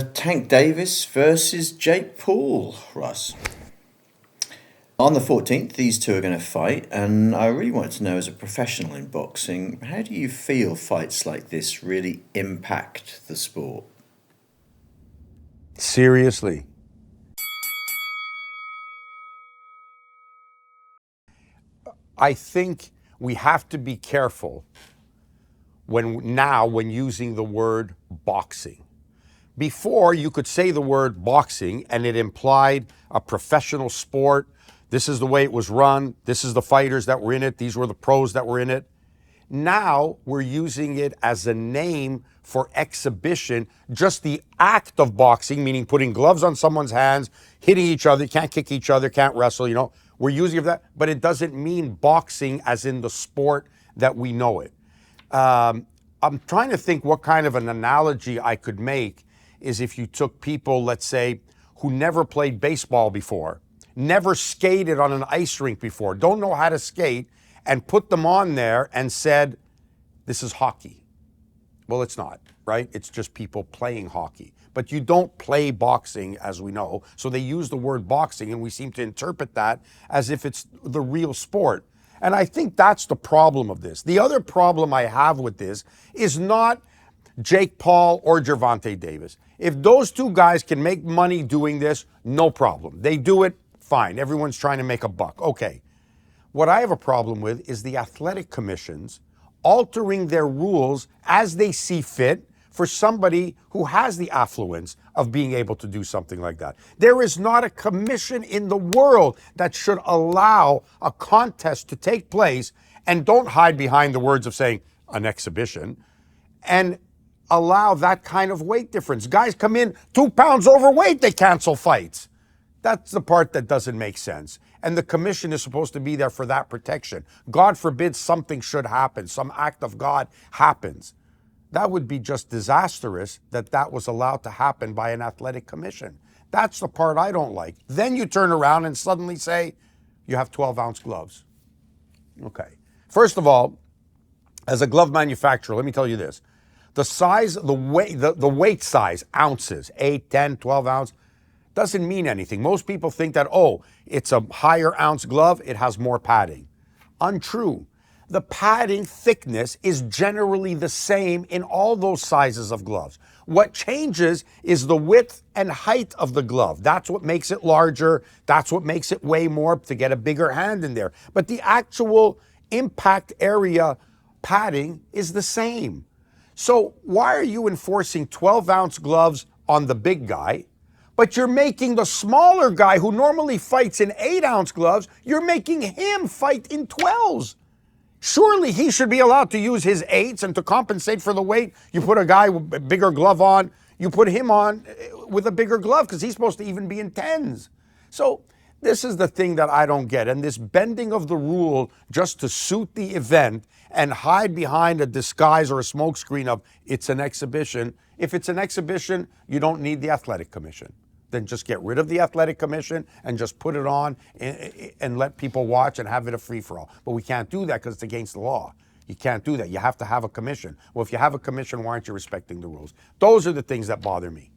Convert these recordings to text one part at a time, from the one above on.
Tank Davis versus Jake Paul, Russ. On the 14th, these two are going to fight, and I really wanted to know, as a professional in boxing, how do you feel fights like this really impact the sport? Seriously. I think we have to be careful when using the word boxing. Before, you could say the word boxing and it implied a professional sport. This is the way it was run. This is the fighters that were in it. These were the pros that were in it. Now we're using it as a name for exhibition, just the act of boxing, meaning putting gloves on someone's hands, hitting each other, can't kick each other, can't wrestle, we're using it for that, but it doesn't mean boxing as in the sport that we know it. I'm trying to think what kind of an analogy I could make is if you took people, let's say, who never played baseball before, never skated on an ice rink before, don't know how to skate, and put them on there and said, this is hockey. Well, it's not, right? It's just people playing hockey. But you don't play boxing, as we know. So they use the word boxing, and we seem to interpret that as if it's the real sport. And I think that's the problem of this. The other problem I have with this is not Jake Paul or Gervonta Davis. If those two guys can make money doing this, no problem. They do it, fine. Everyone's trying to make a buck. Okay. What I have a problem with is the athletic commissions altering their rules as they see fit for somebody who has the affluence of being able to do something like that. There is not a commission in the world that should allow a contest to take place, and don't hide behind the words of saying an exhibition, and allow that kind of weight difference. Guys come in 2 pounds overweight, they cancel fights. That's the part that doesn't make sense. And the commission is supposed to be there for that protection. God forbid something should happen, some act of God happens. That would be just disastrous that was allowed to happen by an athletic commission. That's the part I don't like. Then you turn around and suddenly say, you have 12-ounce gloves. Okay. First of all, as a glove manufacturer, let me tell you this. The size, the weight size, ounces, 8, 10, 12 ounce, doesn't mean anything. Most people think that, it's a higher ounce glove, it has more padding. Untrue. The padding thickness is generally the same in all those sizes of gloves. What changes is the width and height of the glove. That's what makes it larger. That's what makes it weigh more to get a bigger hand in there. But the actual impact area padding is the same. So why are you enforcing 12-ounce gloves on the big guy, but you're making the smaller guy who normally fights in 8-ounce gloves, you're making him fight in 12s? Surely he should be allowed to use his 8s, and to compensate for the weight, you put a guy with a bigger glove on, you put him on with a bigger glove because he's supposed to even be in 10s. So this is the thing that I don't get. And this bending of the rule just to suit the event and hide behind a disguise or a smokescreen of it's an exhibition. If it's an exhibition, you don't need the athletic commission. Then just get rid of the athletic commission and just put it on and let people watch and have it a free-for-all. But we can't do that because it's against the law. You can't do that. You have to have a commission. Well, if you have a commission, why aren't you respecting the rules? Those are the things that bother me.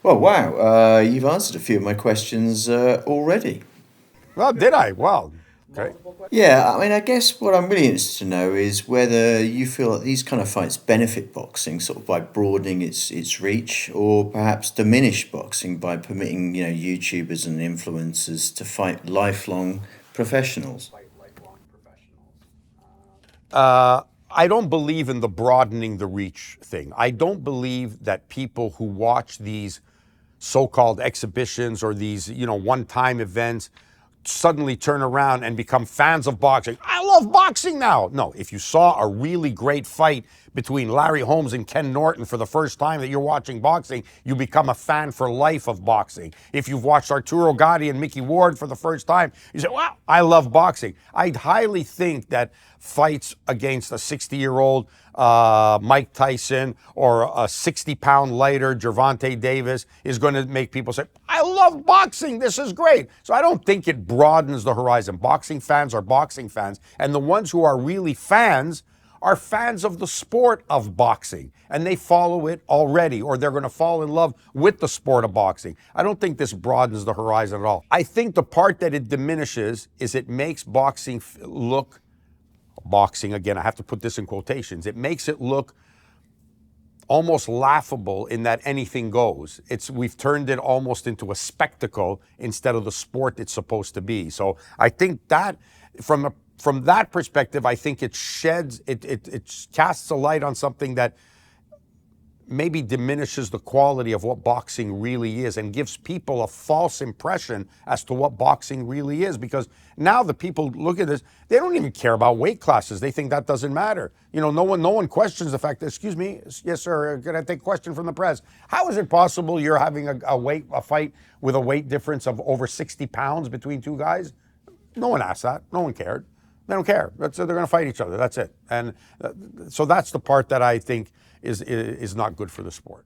Well, wow, you've answered a few of my questions already. Well, did I? Well, okay. Yeah, I mean, I guess what I'm really interested to know is whether you feel that these kind of fights benefit boxing sort of by broadening its reach, or perhaps diminish boxing by permitting, YouTubers and influencers to fight lifelong professionals. I don't believe in the broadening the reach thing. I don't believe that people who watch these so-called exhibitions or these, one-time events suddenly turn around and become fans of boxing. I love boxing now. No, if you saw a really great fight between Larry Holmes and Ken Norton for the first time that you're watching boxing, you become a fan for life of boxing. If you've watched Arturo Gatti and Mickey Ward for the first time, you say, wow, I love boxing. I highly think that fights against a 60-year-old Mike Tyson or a 60-pound lighter Gervonta Davis is going to make people say, I love boxing, this is great. So I don't think it broadens the horizon. Boxing fans are boxing fans, and the ones who are really fans are fans of the sport of boxing and they follow it already, or they're going to fall in love with the sport of boxing. I don't think this broadens the horizon at all. I think the part that it diminishes is it makes boxing look, boxing again, I have to put this in quotations, it makes it look almost laughable in that anything goes. We've turned it almost into a spectacle instead of the sport it's supposed to be. So I think that from that perspective, I think it casts a light on something that maybe diminishes the quality of what boxing really is and gives people a false impression as to what boxing really is. Because now the people look at this, they don't even care about weight classes. They think that doesn't matter. You know, no one questions the fact that, excuse me, yes, sir, can I take a question from the press? How is it possible you're having a fight with a weight difference of over 60 pounds between two guys? No one asked that. No one cared. They don't care. They're going to fight each other. That's it. And so that's the part that I think is not good for the sport.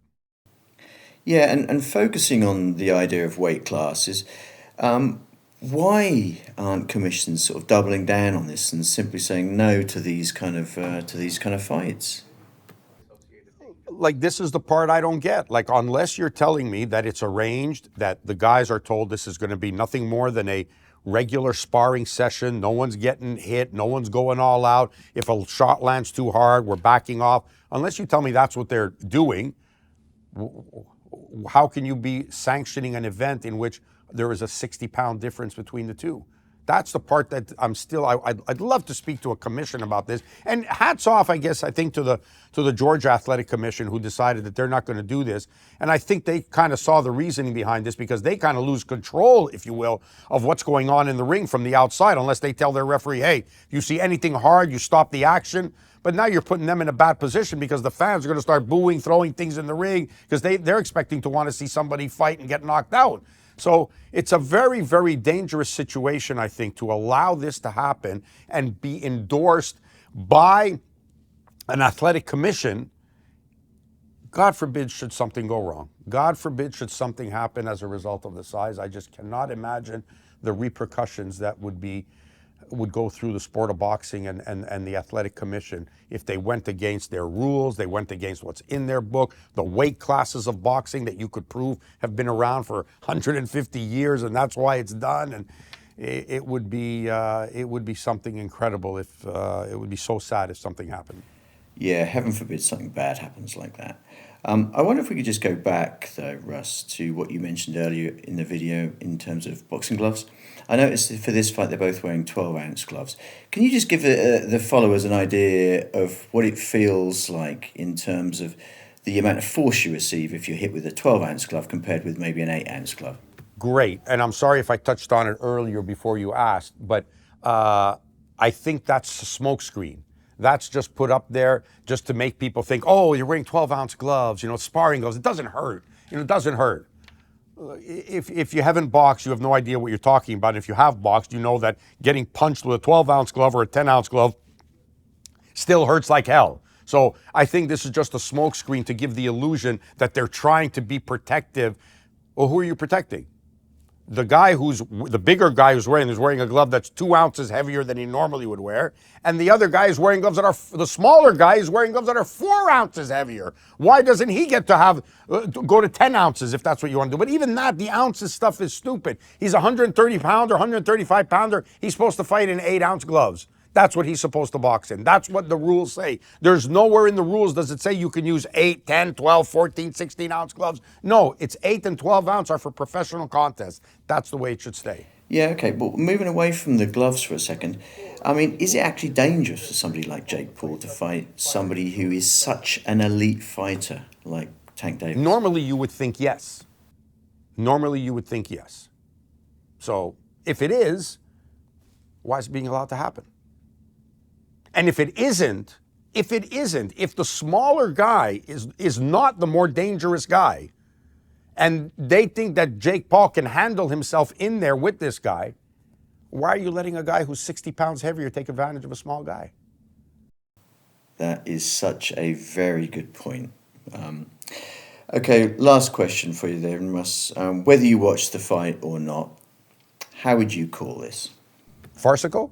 Yeah, and focusing on the idea of weight classes, why aren't commissions sort of doubling down on this and simply saying no to these kind of fights? Like, this is the part I don't get. Like, unless you're telling me that it's arranged, that the guys are told this is going to be nothing more than a regular sparring session, no one's getting hit, no one's going all out. If a shot lands too hard, we're backing off. Unless you tell me that's what they're doing, how can you be sanctioning an event in which there is a 60-pound difference between the two? That's the part that I'd love to speak to a commission about this. And hats off, I think, to the Georgia Athletic Commission, who decided that they're not going to do this. And I think they kind of saw the reasoning behind this, because they kind of lose control, if you will, of what's going on in the ring from the outside, unless they tell their referee, hey, if you see anything hard, you stop the action. But now you're putting them in a bad position, because the fans are going to start booing, throwing things in the ring, because they're expecting to want to see somebody fight and get knocked out. So it's a very, very dangerous situation, I think, to allow this to happen and be endorsed by an athletic commission. God forbid should something go wrong. God forbid should something happen as a result of the size. I just cannot imagine the repercussions that would go through the sport of boxing and the athletic commission if they went against their rules, they went against what's in their book, the weight classes of boxing that you could prove have been around for 150 years, and that's why it's done. And it would be something incredible if it would be so sad if something happened. Yeah, heaven forbid something bad happens like that. I wonder if we could just go back, though, Russ, to what you mentioned earlier in the video in terms of boxing gloves. I noticed that for this fight they're both wearing 12-ounce gloves. Can you just give the followers an idea of what it feels like in terms of the amount of force you receive if you're hit with a 12-ounce glove compared with maybe an 8-ounce glove? Great. And I'm sorry if I touched on it earlier before you asked, but I think that's a smokescreen. That's just put up there just to make people think, oh, you're wearing 12-ounce gloves, sparring gloves. It doesn't hurt. It doesn't hurt. If you haven't boxed, you have no idea what you're talking about. If you have boxed, you know that getting punched with a 12-ounce glove or a 10-ounce glove still hurts like hell. So I think this is just a smokescreen to give the illusion that they're trying to be protective. Well, who are you protecting? The bigger guy who's wearing a glove that's 2 ounces heavier than he normally would wear, and the other guy is wearing gloves the smaller guy is wearing gloves that are 4 ounces heavier. Why doesn't he get to go to 10 ounces if that's what you want to do? But even that, the ounces stuff is stupid. He's a 130 pounder, 135 pounder. He's supposed to fight in 8-ounce gloves. That's what he's supposed to box in. That's what the rules say. There's nowhere in the rules does it say you can use 8, 10, 12, 14, 16-ounce gloves. No, it's 8 and 12 ounce are for professional contests. That's the way it should stay. Yeah, okay, but moving away from the gloves for a second, I mean, is it actually dangerous for somebody like Jake Paul to fight somebody who is such an elite fighter like Tank Davis? Normally you would think yes. So if it is, why is it being allowed to happen? And if it isn't, if the smaller guy is not the more dangerous guy, and they think that Jake Paul can handle himself in there with this guy, why are you letting a guy who's 60 pounds heavier take advantage of a small guy? That is such a very good point. Okay, last question for you there, Russ. Whether you watched the fight or not, how would you call this? Farcical?